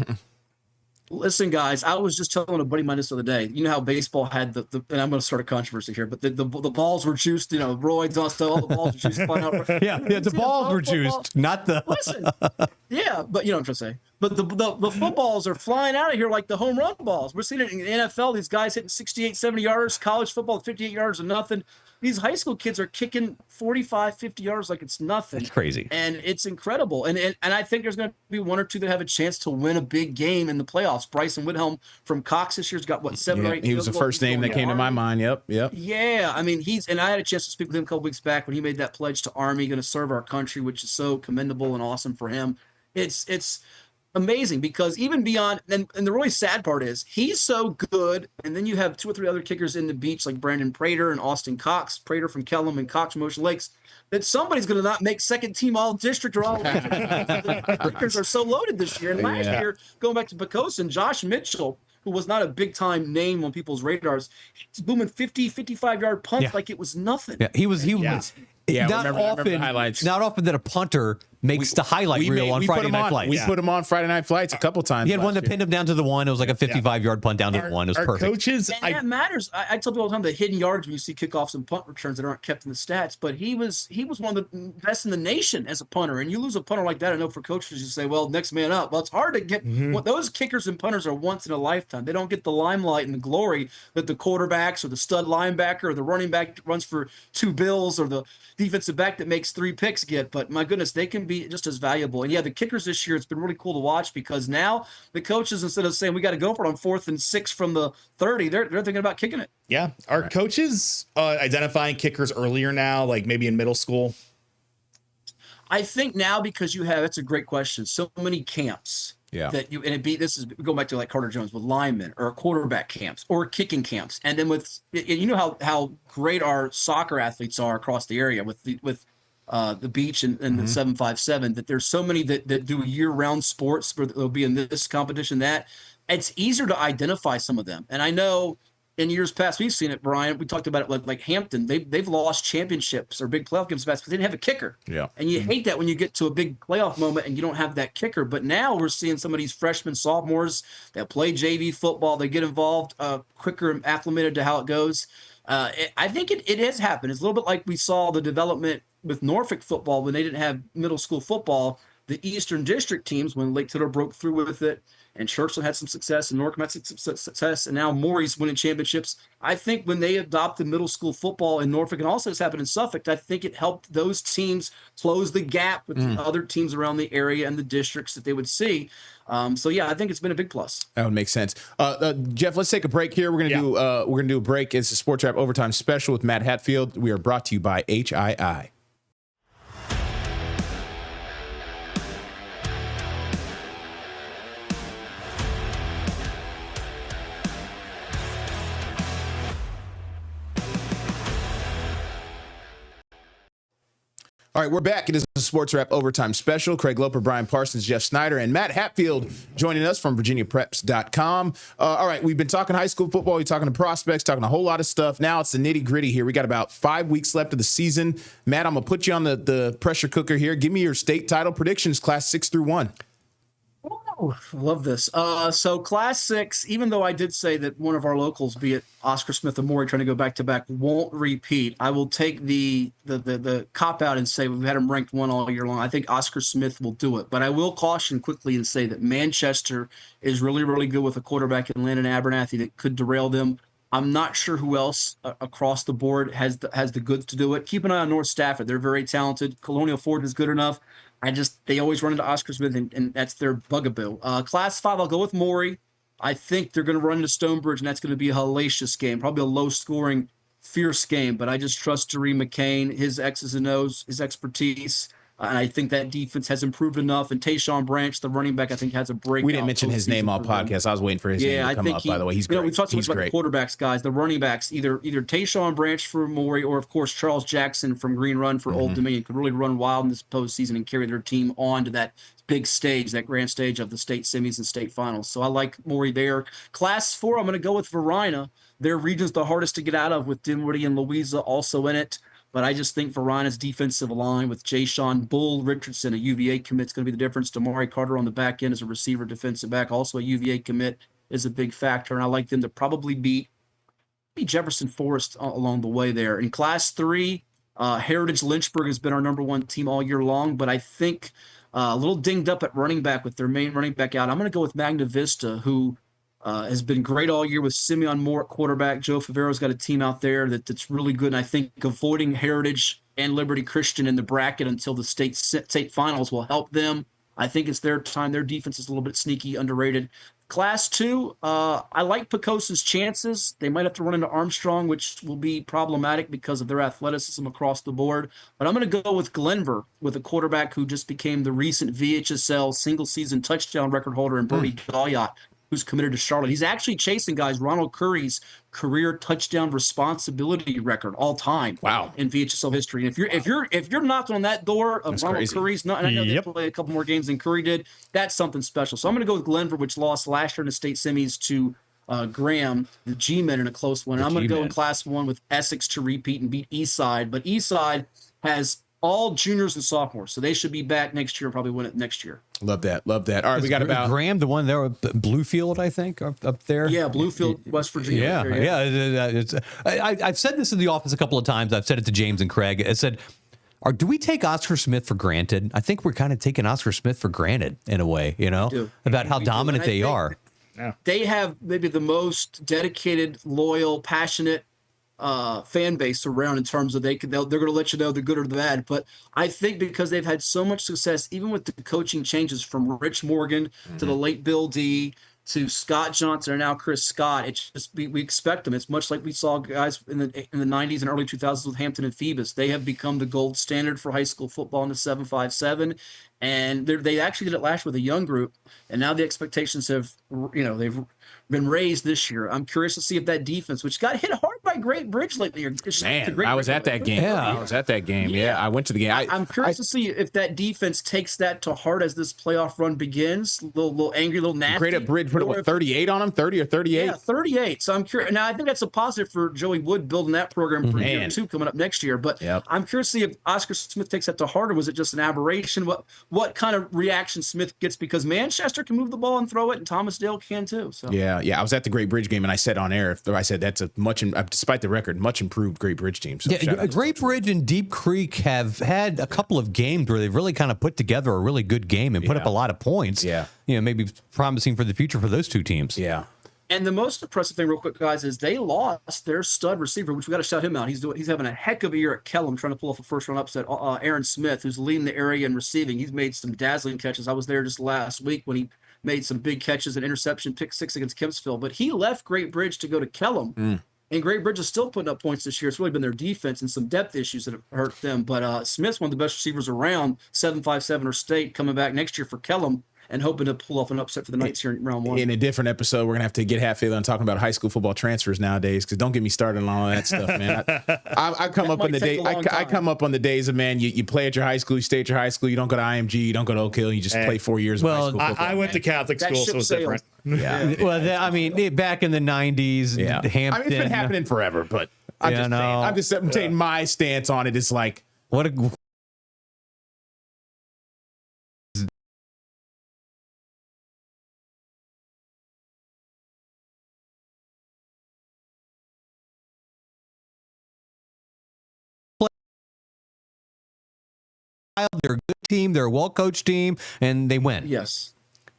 Listen, guys, I was just telling a buddy of mine this the other day. You know how baseball had the and I'm going to start a controversy here, but the balls were juiced, roids, all the balls were juiced. Yeah, the balls were juiced, not the. Listen, yeah, but you know what I'm trying to say. But the footballs are flying out of here like the home run balls. We're seeing it in the NFL. These guys hitting 68, 70 yards. College football, 58 yards or nothing. These high school kids are kicking 45, 50 yards like it's nothing. It's crazy. And it's incredible. And I think there's going to be one or two that have a chance to win a big game in the playoffs. Bryson Whithelm from Cox this year's got, 7 or 8? He was the first name that came to my mind. Yep. Yeah. I mean, and I had a chance to speak with him a couple weeks back when he made that pledge to Army, going to serve our country, which is so commendable and awesome for him. It's amazing because even beyond, and the really sad part is he's so good, and then you have 2 or 3 other kickers in the beach like Brandon Prater and Austin Cox, Prater from Kellum and Cox from Ocean Lakes, that somebody's going to not make second team all district or all. The kickers are so loaded this year. And last year, going back to Picosin, Josh Mitchell, who was not a big time name on people's radars, he's booming 50, 55-yard punts like it was nothing. Yeah, he was. Yeah, not remember the often. highlights. Not often that a punter makes the highlight reel on Friday Night Flights. We put him on Friday Night Flights a couple times. He had one that pinned him down to the one. It was like a 55-yard punt down to the one. It was perfect. Coaches, and that matters. I tell people all the time the hidden yards when you see kickoffs and punt returns that aren't kept in the stats. But he was one of the best in the nation as a punter. And you lose a punter like that, I know for coaches you say, well, next man up. Well, it's hard to get. Those kickers and punters are once in a lifetime. They don't get the limelight and the glory that the quarterbacks or the stud linebacker or the running back that runs for 2 bills or the defensive back that makes 3 picks get. But my goodness, they can be just as valuable. And yeah, the kickers this year, it's been really cool to watch because now the coaches, instead of saying we got to go for it on 4th and 6 from the 30, they're thinking about kicking it. Yeah. Are coaches identifying kickers earlier now, like maybe in middle school? I think now because you have, it's a great question, so many camps. Yeah. That you, and it be, this is going back to like Carter Jones with linemen or quarterback camps or kicking camps. And then with, you know how great our soccer athletes are across the area with the beach and the 757, that there's so many that do year-round sports where they'll be in this competition, that it's easier to identify some of them. And I know in years past, we've seen it, Brian, we talked about it like Hampton, they've lost championships or big playoff games because they didn't have a kicker. Yeah. And you hate that when you get to a big playoff moment and you don't have that kicker. But now we're seeing some of these freshmen, sophomores that play JV football, they get involved quicker and acclimated to how it goes. I think it has happened. It's a little bit like we saw the development with Norfolk football when they didn't have middle school football. The Eastern District teams, when Lake Taylor broke through with it, and Churchland had some success, and Norcom had some success, and now Maury's winning championships. I think when they adopted middle school football in Norfolk, and also it's happened in Suffolk, I think it helped those teams close the gap with the other teams around the area and the districts that they would see. So yeah, I think it's been a big plus. That would make sense. Jeff, let's take a break here. We're gonna do a break. It's a Sportswrap Overtime Special with Matt Hatfield. We are brought to you by HII. All right, we're back. It is a Sports Wrap Overtime Special. Craig Loper, Brian Parsons, Jeff Snyder, and Matt Hatfield joining us from VirginiaPreps.com. All right, we've been talking high school football. We're talking to prospects, talking a whole lot of stuff. Now it's the nitty-gritty here. We got about 5 weeks left of the season. Matt, I'm going to put you on the pressure cooker here. Give me your state title predictions, class 6 through 1. Oh, love this. So Class 6, even though I did say that one of our locals, be it Oscar Smith or Maury, trying to go back-to-back, won't repeat, I will take the cop-out and say we've had him ranked 1 all year long. I think Oscar Smith will do it. But I will caution quickly and say that Manchester is really, really good with a quarterback in Landon Abernathy that could derail them. I'm not sure who else across the board has the goods to do it. Keep an eye on North Stafford. They're very talented. Colonial Ford is good enough. They always run into Oscar Smith, and that's their bugaboo. Class 5, I'll go with Maury. I think they're going to run into Stonebridge, and that's going to be a hellacious game, probably a low-scoring, fierce game. But I just trust Jeree McCain, his X's and O's, his expertise. And I think that defense has improved enough. And Tayshawn Branch, the running back, I think has a breakout. We didn't mention his name all podcast. I was waiting for his name to come up, by the way. He's great. We talked so much about the quarterbacks, guys. The running backs, either Tayshawn Branch for Maury or, of course, Charles Jackson from Green Run for Old Dominion could really run wild in this postseason and carry their team on to that big stage, that grand stage of the state semis and state finals. So I like Maury there. Class 4, I'm going to go with Varina. Their region's the hardest to get out of with Dinwiddie and Louisa also in it. But I just think Varina's defensive line with Jay-Sean Bull Richardson, a UVA commit, is going to be the difference. Damari Carter on the back end as a receiver, defensive back, also a UVA commit, is a big factor. And I like them to probably beat Jefferson Forest along the way there. In Class 3, Heritage Lynchburg has been our number 1 team all year long, but I think a little dinged up at running back with their main running back out. I'm going to go with Magna Vista, who has been great all year with Simeon Moore at quarterback. Joe Favero's got a team out there that's really good. And I think avoiding Heritage and Liberty Christian in the bracket until the state finals will help them. I think it's their time. Their defense is a little bit sneaky, underrated. Class 2, I like Pecos's chances. They might have to run into Armstrong, which will be problematic because of their athleticism across the board. But I'm going to go with Glenver, with a quarterback who just became the recent VHSL single-season touchdown record holder in Brody Galliot, who's committed to Charlotte. He's actually chasing, guys, Ronald Curry's career touchdown responsibility record all time. Wow. In VHSL history. And if you're knocking on that door of That's Ronald crazy. Curry's, and I know they played a couple more games than Curry did, that's something special. So I'm going to go with Glenver, which lost last year in the state semis to Graham, the G-men, in a close one. And I'm going to go in Class 1 with Essex to repeat and beat Eastside. But Eastside has all juniors and sophomores, so they should be back next year and probably win it next year. Love that. Love that. All right, we got about Graham, the one there, Bluefield, I think, up there. Yeah, Bluefield, West Virginia. I've said this in the office a couple of times. I've said it to James and Craig. I said, do we take Oscar Smith for granted? I think we're kind of taking Oscar Smith for granted in a way, about how dominant they are. They have maybe the most dedicated, loyal, passionate fan base around in terms of they're going to let you know the good or the bad. But I think because they've had so much success, even with the coaching changes from Rich Morgan to the late Bill D to Scott Johnson and now Chris Scott, it's just we expect them. It's much like we saw guys in the 90s and early 2000s with Hampton and Phoebus. They have become the gold standard for high school football in the 7-5-7. And they actually did it last year with a young group, and now the expectations have, they've been raised this year. I'm curious to see if that defense, which got hit hard by Great Bridge lately, I was at that game. Yeah, I was at that game. Yeah, I went to the game. I'm curious to see if that defense takes that to heart as this playoff run begins. Little angry, little nasty. Great Bridge put what, 38 on him, 30 or 38. Yeah, 38. So I'm curious. Now I think that's a positive for Joey Wood building that program for year 2 coming up next year. But I'm curious to see if Oscar Smith takes that to heart, or was it just an aberration? What kind of reaction Smith gets, because Manchester can move the ball and throw it, and Thomas Dale can too. So yeah, I was at the Great Bridge game, and I said on air, I said that's a despite the record, much improved Great Bridge team. So Great Bridge and Deep Creek have had a couple of games where they've really kind of put together a really good game and put up a lot of points. Yeah, maybe promising for the future for those two teams. Yeah. And the most impressive thing, real quick, guys, is they lost their stud receiver, which we got to shout him out. He's having a heck of a year at Kellum, trying to pull off a first-round upset. Aaron Smith, who's leading the area in receiving, he's made some dazzling catches. I was there just last week when he made some big catches, an interception, pick 6 against Kempsville. But he left Great Bridge to go to Kellum, and Great Bridge is still putting up points this year. It's really been their defense and some depth issues that have hurt them. But Smith's one of the best receivers around, 7-5-7 or state, coming back next year for Kellum. and hoping to pull off an upset for the Knights here in round one. In a different episode, we're gonna have to get Hatfield on talking about high school football transfers nowadays, because don't get me started on all that stuff, man. I come up on the day. I come up on the days of, man, you play at your high school, you stay at your high school, you don't go to IMG, you don't go to Oak Hill, you just play 4 years of high school football. I went to Catholic school, so it was different. Yeah. Well, I mean, back in the 90s, Hampton. I mean, it's been happening forever, but I'm just saying my stance on it is like, what a they're a good team, they're a well-coached team, and they win. Yes.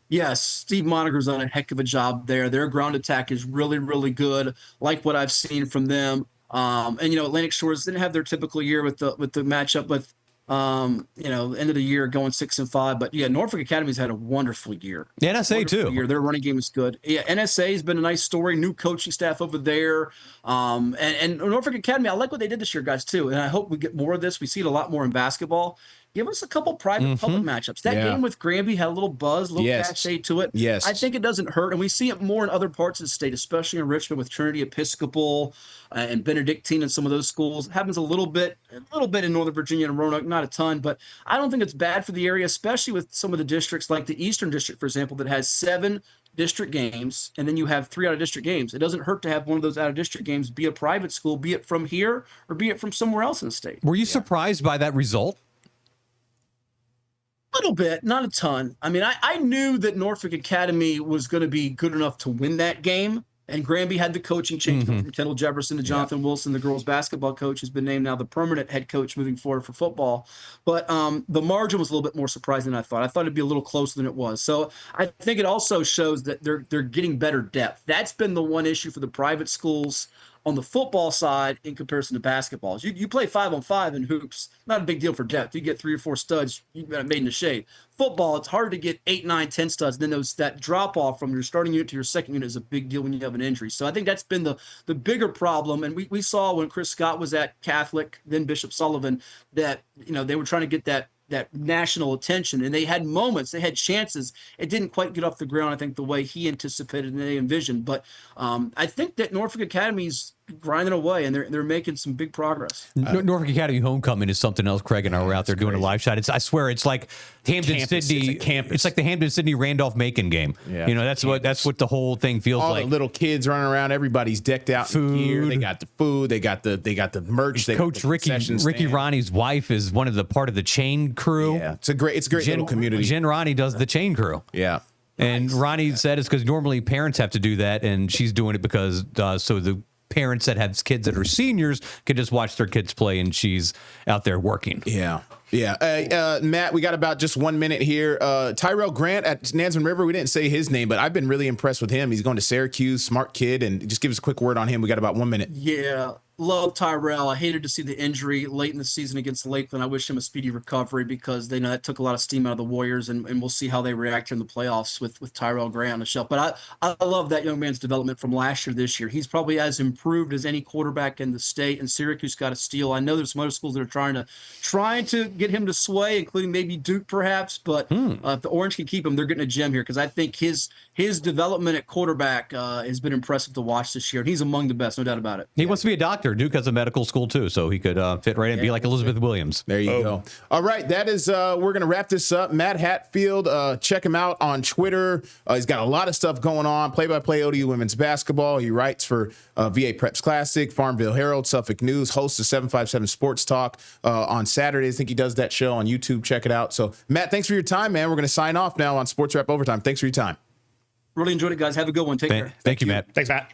Yes, Steve Moniker's done a heck of a job there. Their ground attack is really, really good, like what I've seen from them. And Atlantic Shores didn't have their typical year with the matchup with end of the year going 6-5. But yeah, Norfolk Academy's had a wonderful year. NSA too. Their running game is good. Yeah, NSA has been a nice story. New coaching staff over there. And Norfolk Academy, I like what they did this year, guys, too. And I hope we get more of this. We see it a lot more in basketball. Give us a couple private public matchups. That game with Granby had a little buzz, a little cachet to it. Yes. I think it doesn't hurt. And we see it more in other parts of the state, especially in Richmond with Trinity Episcopal and Benedictine and some of those schools. It happens a little bit in Northern Virginia and Roanoke, not a ton, but I don't think it's bad for the area, especially with some of the districts like the Eastern District, for example, that has 7 district games, and then you have 3 out-of-district games. It doesn't hurt to have one of those out-of-district games be a private school, be it from here or be it from somewhere else in the state. Were you surprised by that result? A little bit, not a ton. I mean, I knew that Norfolk Academy was going to be good enough to win that game, and Granby had the coaching change from Kendall Jefferson to Jonathan Wilson, the girls' basketball coach, who's been named now the permanent head coach moving forward for football. But the margin was a little bit more surprising than I thought. I thought it'd be a little closer than it was. So I think it also shows that they're getting better depth. That's been the one issue for the private schools on the football side in comparison to basketball. You play 5-on-5 in hoops, not a big deal for depth. You get 3 or 4 studs, you got it made in the shade. Football, it's hard to get 8, 9, 10 studs. And then that drop off from your starting unit to your second unit is a big deal when you have an injury. So I think that's been the bigger problem. And we saw when Chris Scott was at Catholic, then Bishop Sullivan, that they were trying to get that national attention, and they had moments, they had chances. It didn't quite get off the ground, I think, the way he anticipated and they envisioned. But I think that Norfolk Academy's grinding away, and they're making some big progress. Norfolk Academy homecoming is something else. Craig and I were out there doing a live shot. I swear, it's like Hampden Sydney. It's like the Hampden Sydney Randolph Macon game. Yeah, that's what the whole thing feels all like. The little kids running around, everybody's decked out in gear. They got the food, they got the merch. Coach Ricky Ronnie's wife is one of the part of the chain crew. Yeah, it's a great little community. Jen Ronnie does the chain crew. Yeah. And Ronnie said it's because normally parents have to do that, and she's doing it because so the parents that have kids that are seniors can just watch their kids play, and she's out there working. Yeah. Matt, we got about just 1 minute here. Tyrell Grant at Nansemond River, we didn't say his name, but I've been really impressed with him. He's going to Syracuse, smart kid, and just give us a quick word on him. We got about 1 minute. Yeah. Love Tyrell. I hated to see the injury late in the season against Lakeland. I wish him a speedy recovery because they know that took a lot of steam out of the Warriors, and we'll see how they react in the playoffs with Tyrell Grant on the shelf. But I love that young man's development from last year to this year. He's probably as improved as any quarterback in the state, and Syracuse got a steal. I know there's some other schools that are trying to get him to sway, including maybe Duke perhaps, but if the Orange can keep him, they're getting a gem here because I think his development at quarterback has been impressive to watch this year, and he's among the best, no doubt about it. He wants to be a doctor. Duke has a medical school too, so he could fit right in and be like Elizabeth Williams. There you go. All right, that is we're going to wrap this up. Matt Hatfield, check him out on Twitter. He's got a lot of stuff going on, play-by-play ODU women's basketball. He writes for VA Preps Classic, Farmville Herald, Suffolk News, hosts the 757 Sports Talk on Saturdays. I think he does that show on YouTube. Check it out. So, Matt, thanks for your time, man. We're going to sign off now on Sportswrap Overtime. Thanks for your time. Really enjoyed it, guys. Have a good one. Take care. Thank you, Matt. Thanks, Matt.